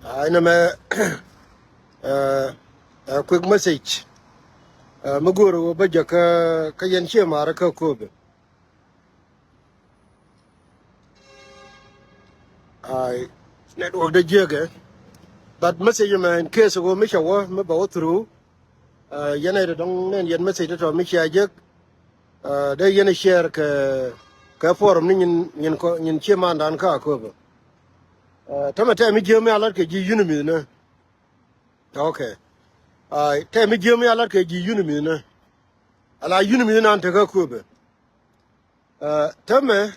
I know a quick message. Maguru Bajaka Kayan Shemara Kobe. I network the jigger, but message in case of Misha war, about through. Yana don't and yet message to Misha Jack. They yana share ka forum in Chairman and Kakoba. Tamata mi jami alat ke ji unimi na. Okay. Ai te mi jami alat ke ji unimi na. Ala unimi na anta ka kobe. Tame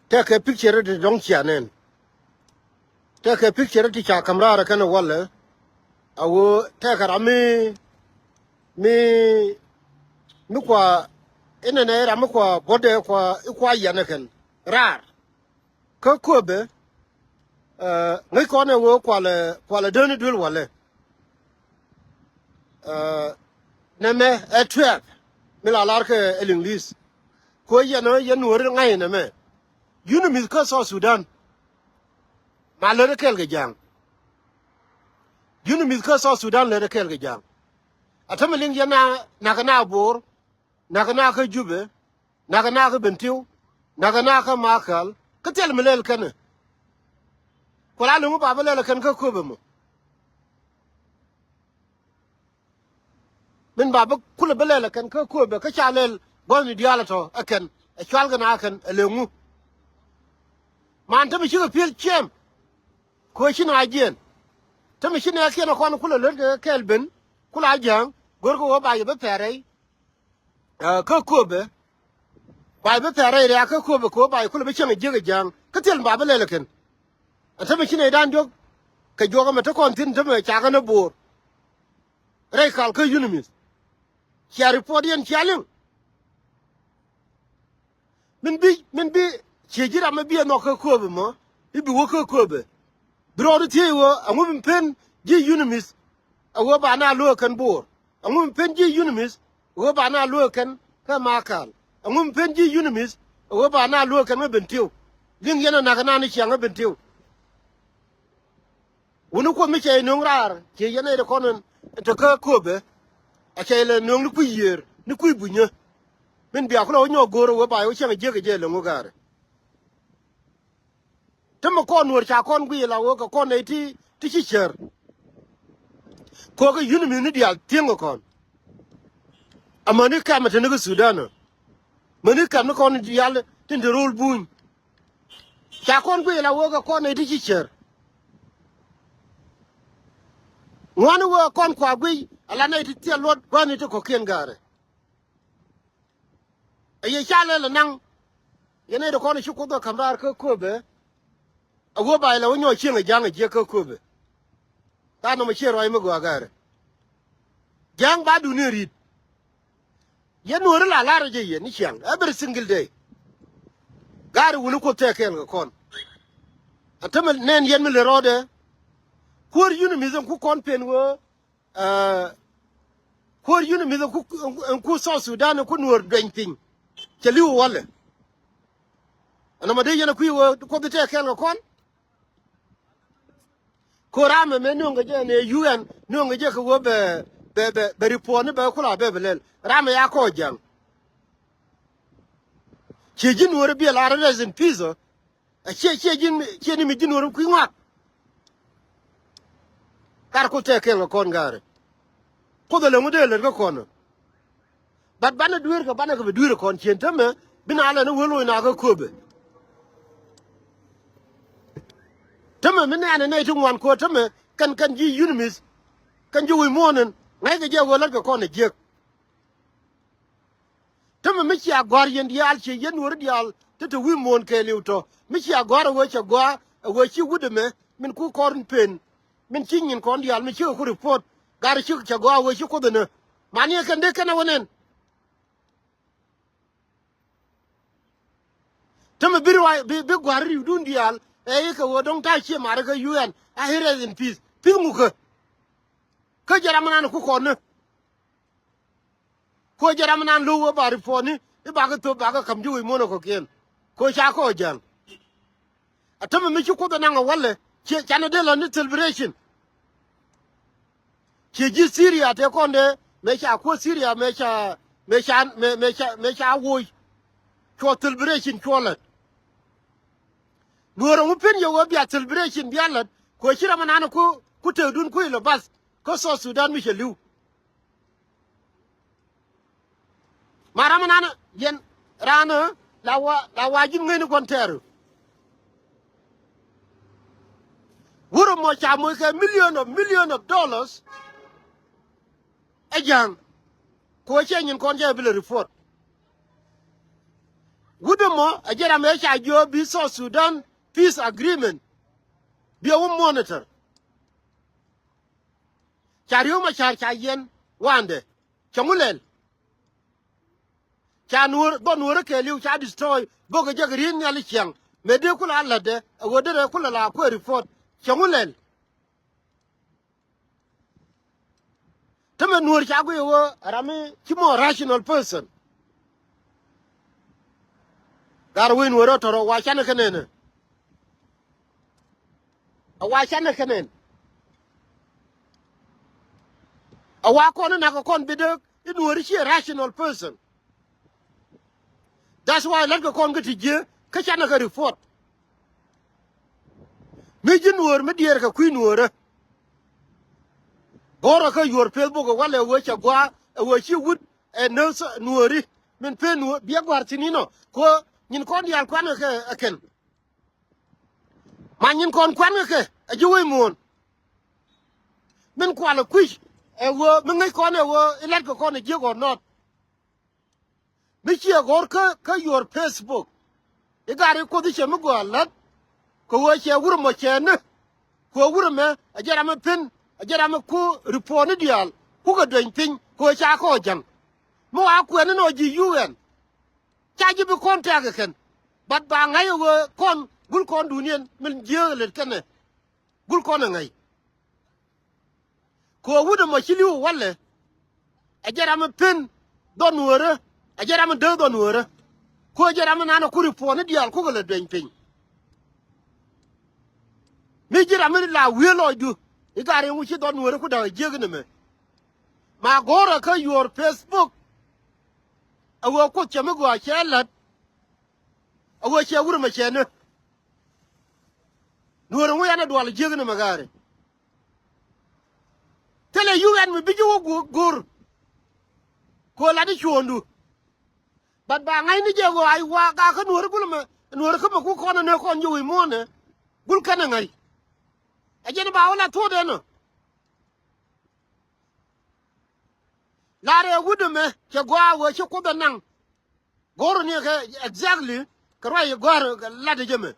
take a picture de don chanen. Take a picture ti cha kamera kana wala. Awo take rami mi kwa ina na era mi kwa bode kwa yanakan. Rar. Ka kobe ngai kone wo kwa le doni dul wale neme etwek mila larke elinglis ko yano yanur ngai neme UNMISS ka South Sudan malere kel ge jang UNMISS ka South Sudan le kel ge jang atamelin yana nakana bor nakana ka jube nakana ka bentiu nakana ka makal katel melel kana kola lungu babale le kan ka kobe mo min baba kula bele le kan ka kobe ka chalel goni dialato akan e chalgana akan elengu man ta mi shiga fil chem ko shi na ajen ta mi shi ne yake na kwana kula le kelben kula jang gorgo wo ba be pere ka kobe ba be pere ya ka kobe ko ba kula be chen jega jang ka tel babale le kan atame kine dan jog ka joga mata kontin tame chaga na bor rei kal ka UNMISS chia report yen chaling min bi chejira me bi no ka kobe mo ibi wo ka kobe bro ti wo angum pen ji UNMISS awo ba na lo kan bor angum pen ji UNMISS wo ba na lo kan ka makal angum pen ji UNMISS wo ba na lo kan me bentiu din yana na kana ni chianga bentiu wonu ko mi che nong rar che yene de konon to ka kobe a che le nong ku yer ni ku bunya min bia ko nyo goro wo ba yo che je je le ngogare temo kon wor cha kon gwi la wo ko kon e ti chi cher ko ga UNMISS ni dia tiengo kon amani ka mate ne Sudan mani ka no kon dial tin de rol buñ cha kon gwi la wo ko kon e ti chi cher wani wo kon kwa gwi ala na iti tia lot wani to kokien gare aye chale la nang yene do kon shuko do kamrar ko kobe ago ba la wonyo chinga janga je ko kobe ta no machero ay mago gare jang ba du ne rit yen wor la la je ye ni chang every single day gare wulu ko teken ko kon atamal nen yen mi le rode kur UNMISS ku kon pen wo kur UNMISS ku South Sudan ku nur dwenting cheli wala ana made yana ku wo ko bite ken kon ko rame me no ngaje ne UN no ngaje ko be report be kula be belel rame ya ko jang chejin wor bi la resin piso a chejin mi jin wor ku ngwa kar ko te ken kon gare ko de le model ko kon bat bana duer ko bana ko be duer kon chen tame bina ala no wolo na ko kobe tame min ana ne tun wan ko tame kan ji UNMISS kan ji wi monen ngai ga je wala ko kon je tame mi ci agor yen dial ci yen wor dial te wi mon ke liwto mi ci agor wo ci gwa wo ci wudeme min ku korn pen min cinyin kon dial mi ci ko report gar ci ci gwa wo ci ko dene mani kan de kana wonen tame birwa bi gwar ri dun dial e ka wo don ta ci mara ka UN a here in peace pingu ka jara mana ku ko ne ko jara mana lo wo ba report ni e ba ga to ba ga kam ji wi mono ko ken ko sha ko jan atame mi ci ko da nga wale che Canada la ni celebration che ji Syria te konde me cha ko Syria me cha wo cho celebration cho la nuora mu pen yo bia celebration bia la ko chira manana ku te dun ku lo bas ko South Sudan mi chelu mara manana yen rana la wa jin ngene kon teru wuro mo cha mo ke million of dollars ajang ko chen kon je bil report wudo mo ajara me cha jo bi South Sudan peace agreement bi a monitor chariyo ma cha yen wande chamulel cha nur do nur ke liu cha destroy boga jagrin nyali chiang me de kula alla de wode de kula la ko report chamulel tama nur cha go yo rami kimo rational person darwin woro toro wa chana kanene awa chana kanen awa kono na ko kon bidek inwori chi rational person. That's why let go kon gati je ka chana ka report me jinwor me dier ka kwinwore gora ka your Facebook wale we cha gwa we chi wud no nuori men pe nu bia gwar tinino ko nyin kon yal kwan ka aken ma nyin kon kwan ka ajuwe mon men kwala kwish wo men ngai kon wo let ko kon je or not me chi gor ka your Facebook e gari ko di chemu go lat ko wo che wuro mo chen ko wuro me ajara me pin ajara me ku report dial ku ga den pin ko cha ko jang mo a ku no ji UN cha ji bi kon ta ga ken bat ba ngai wo kon gul kon dunien men je le ken gul kon ngai ko wudo mo chili walle ajara me pin don wore ajara me de don wore ko ajara me nana ku report dial ku ga le den pin mi jira mi la welo du igare wuchi don wore ku da jegne me ma gora ka your Facebook awo ko cheme go achelat awo che wuro ma chene nuore wo yana dwal jegne magare tele UN mi biju wo gur ko la di chondu bad ba ngai ni jego ai wa ga ka nuore gulma nuore ko ma ku kono ne ko nyu mo ne gul kana ngai ajene ba wala to de no lare wudu me ke gwa wo che ko da nan goro ni ke exactly kara ye goro la de jeme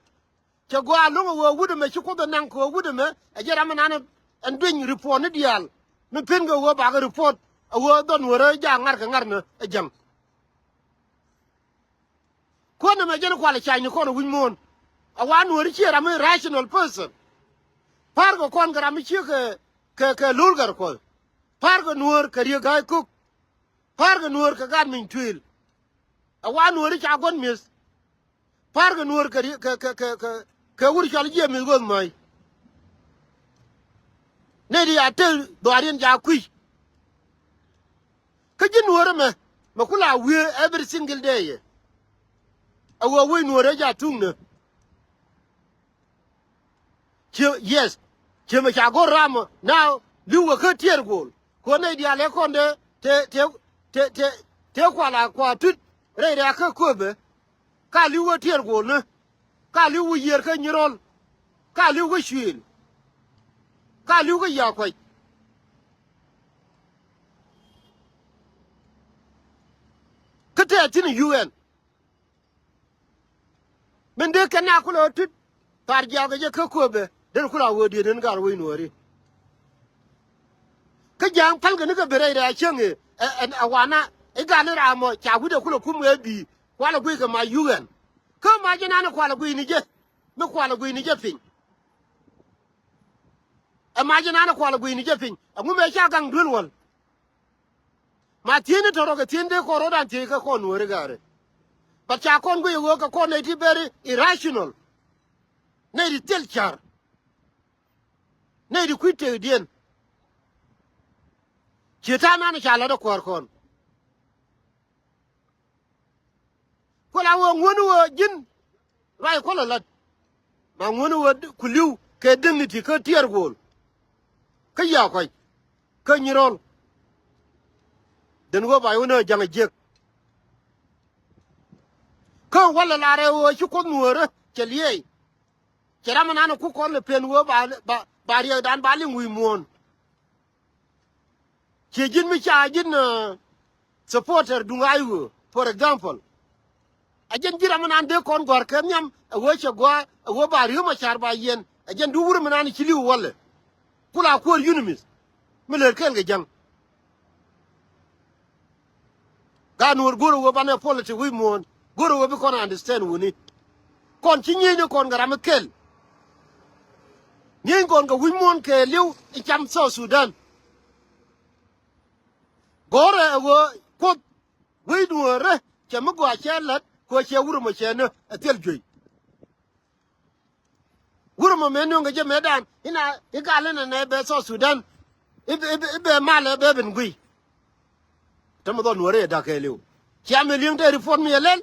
ke gwa lo wo wudu me che ko da nan ko wudu me ajera ma nan en bin report ni dial me pin go wo ba ga report wo don wore ja ngar ka ngar na jang ko na me jene kwala chai ni ko no win mon awan wore che ra me rational person pargo kon gara mi chi ke lulgar ko pargo nuor ka ri ga ku pargo nuor ka gan min twil awan nuor cha gon mis pargo nuor ka ka wuri chal je mi gon mai ne di atel do arien ja kui ka ji nuor me makula we every single day awo we nuor ja tungne yes cheme cha go ram now liwo ka tier gol ko ne dia le konde te kwala kwa tut re re ka kobe ka liwo tier gol ne ka liwo yer ka nyirol ka liwo shwil ka liwo ya kwai kete tin UN men de kana kulo tut par jaga je ka kobe den kula wodi den gar wi nori ka jang pal ga ne ga bere da chenge en awana e ga ne ra mo cha gu de kula kum e bi kwala gwi ka ma UN ka ma je na ne kwala gwi ni je me kwala gwi ni je fin e ma je na ne kwala gwi ni je fin amu me cha gang dul wal ma tiene to ro ga tiende ko ro dan ti ka ko nori gare pa cha kon gwi wo ka ko ne ti bere irrational ne ri tel char ne di kwite dien chitana na chala da kwar kon ko la wo ngunu wo jin rai ko la ma ngunu wo kuliu ke dignity ko tier gol ka ya ko ka nyirol den go ba wona jang jek ko wala la re wo chu ko nuore cheliye chera manana ku ko le pen wo ba ri dan ba li ngui mon che jin mi cha jin supporter dunga yu for example ajen jira manan de kon gor kem nyam wo che gwa wo ba ri ma char ba yen ajen du wur manan chili wala kula ko UNMISS mi le ken ga jang ga nur goro wo ba ne politics wi mon goro wo be kon understand woni kon chi nyi kon ga ram kel nyi kon ga wi mon ke liu I cham South Sudan gore wo ko wi duore che mo gwa che lat ko che wuro mo che no atel joy wuro mo menu nga je medan ina igale na ne be South Sudan ibe male be ben gui tamo don wore da ke liu che me liu de reform yelen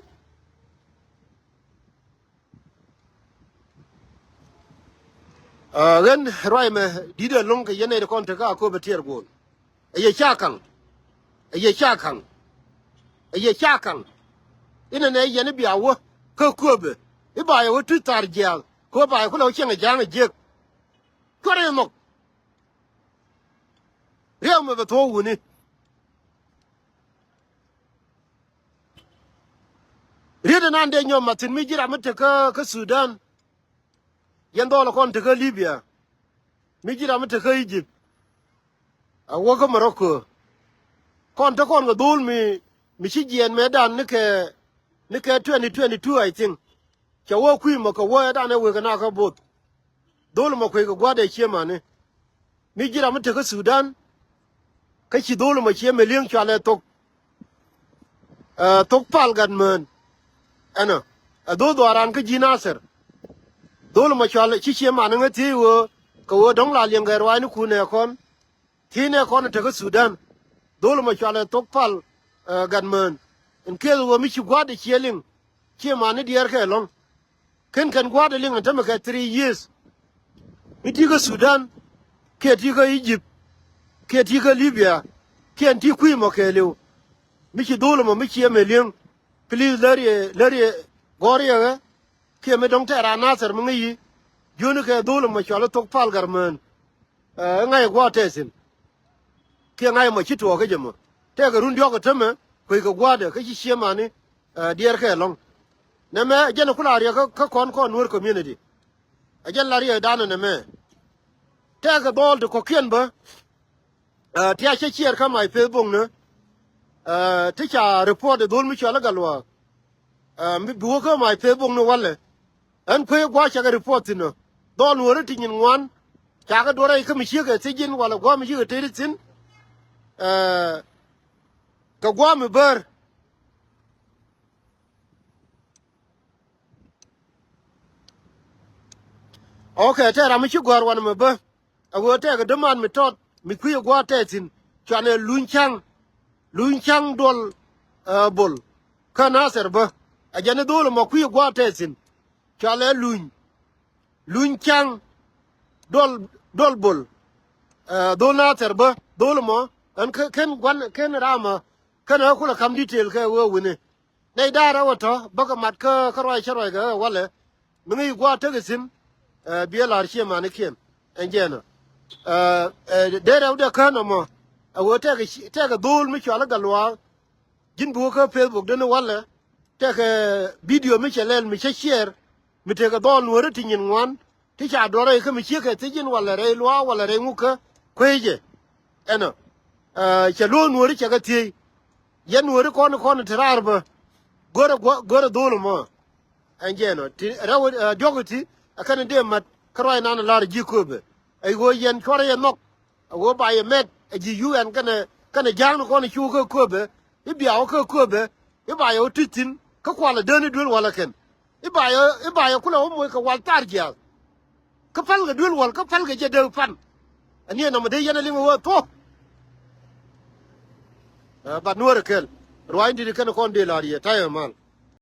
ren roi me dide long ke yene de kon te ka ko be tier gol ye chakang ye chakang ina ne yene biawo ko kobe iba yo tu tarjal ko ba ko lo chenga jang je kore mo rew me to woni rede nan de nyom matin mi jira mate ka Sudan yendo lo kon te ka Libya mi jira mate ka Egypt awo ko Morocco kon to kon go dul mi chi jien medan ne ke 2022 I think cha wo kui mo ko wo da ne we na ka bot dul mo ko gwa de chema ne mi jira mate ka Sudan ka chi dul mo che me liang cha le tok pal gan men ana do aran ka jinaser dul mo cha le chi chema ne ti wo ko wo dong la liang ga rwa ni ku ne kon ti ne kon te ka Sudan dul mo cha le tok pal gan men in ke wo mi chi gwa de cheling chema ne dier ke long ken gwa de ling ta me ka 3 years mi ti ka Sudan ke ti ka Egypt ke ti ka Libya ke ti ku mo ke lew mi chi dul mo mi chi me ling please lari goria ke me dong ta ra nasar mo ngi jonu ke dul mo cha le tok pal gar men ngai gwa tesin ke ngai mo chi to ke jemo te ga run dio ko teme ko ko gwa de ke chi chema ne dier ke long ne me jen kula ri ka kon nur community ajen la ri da ne me te ga dol de ko kien ba ti a che chier ka mai Facebook ne ti cha report de dol mi cha la galwa mi bu ko mai Facebook no wale an ko gwa cha ga report no dol nur ti nyin wan cha ga dore ka mi chi ga ti jin wala gwa mi chi ga ti tin ka gwa mi ber okay te ra mi chi gwar wan me ba ago te ga demand mi tot mi ku gwa te tin chane lunchang dol bol kana ser ba ajane dol mo ku gwa te tin chale lunchang dol bol dol na ter ba dol mo an ken rama kana kula kam detail ka wo wini nei dara wato baka mat ka roi charoi ga wala mi gwa te ga sim bielar che ma ne ken enjena dera uda kana mo awo te ga dol mi chala galwa jin bu ka Facebook de wala te ga video mi chalel mi share mi te ga dol wore ti nyin wan ti cha dore ka mi che ka ti jin wala re lwa wala re nguka kweje eno cha lo wore cha ga ti yen wore kon trarba gore dol mo enjeno ti rawo dogoti akana de mat kroy nan lar jikobe ay go yen chore yen nok go ba ye met ji UN kana jang ko ni chu ko kobe ibia ko kobe iba yo titin ka kwala deni dul wala ken iba yo kula mo ka wal tarja ka fal ga dul wal ka fal ga je de fan ania na made yana lingo wo to ba nuor kel rwai ndi kan kon de la ri ta man